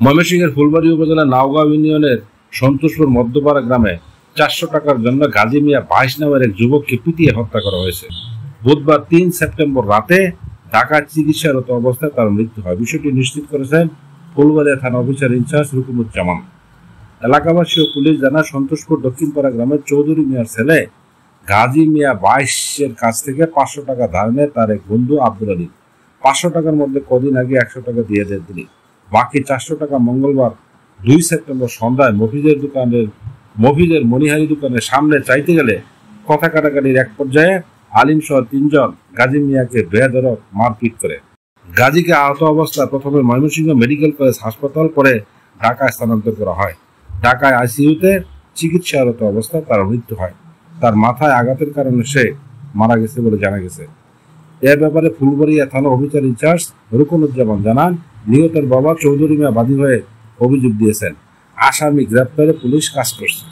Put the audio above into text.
ময়মনসিংহের ফুলবাড়ী উপজেলার নাওগাঁও ইউনিয়নের সন্তোষপুর মধ্যপাড়া গ্রামে 400 টাকার জন্য গাজী মিয়া 22 নামের এক যুবককে পিটিয়ে হত্যা করা হয়েছে। বুধবার 3 সেপ্টেম্বর রাতে ঢাকায় চিকিৎসারত অবস্থায় তার মৃত্যু হয়। বিষয়টি নিশ্চিত করেছেন ফুলবাড়িয়া থানা অফিসার ইনচার্জ রুকুনুজ্জামান। এলাকাবাসী ও পুলিশ জানায়, সন্তোষপুর দক্ষিণপাড়া গ্রামের চৌধুরী মিয়ার ছেলে গাজী মিয়া 22-এর কাছ থেকে 500 টাকা ধার নেয় তার এক বন্ধু আব্দুল আলী। 500 টাকার মধ্যে কদিন আগে 100 টাকা দিয়ে দেন তিনি। বাকি 400 টাকা মঙ্গলবার 2 সেপ্টেম্বর সন্ধ্যায় মফিজের মনিহারি দোকানের সামনে চাইতে গেলে কথা কাটাকাটির এক পর্যায়ে আলিম সহ 3 জন গাজী মিয়াকে বেধড়ক মারপিট করে। গাজীকে আহত অবস্থায় প্রথমে ময়মনসিংহ মেডিকেল কলেজ হাসপাতাল, পরে ঢাকায় স্থানান্তর করা হয়। ঢাকায় আইসিইউতে চিকিৎসারত অবস্থায় তার মৃত্যু হয়। তার মাথায় আঘাতের কারণে সে মারা গেছে বলে জানা গেছে। এ ব্যাপারে ফুলবাড়িয়া থানা অফিসার ইনচার্জ রুকুনুজ্জামান জানান, নিহতের বাবা চৌধুরী মিয়া বাদী হয়ে অভিযোগ দিয়েছেন। আসামি গ্রেপ্তারে পুলিশ কাজ করছে।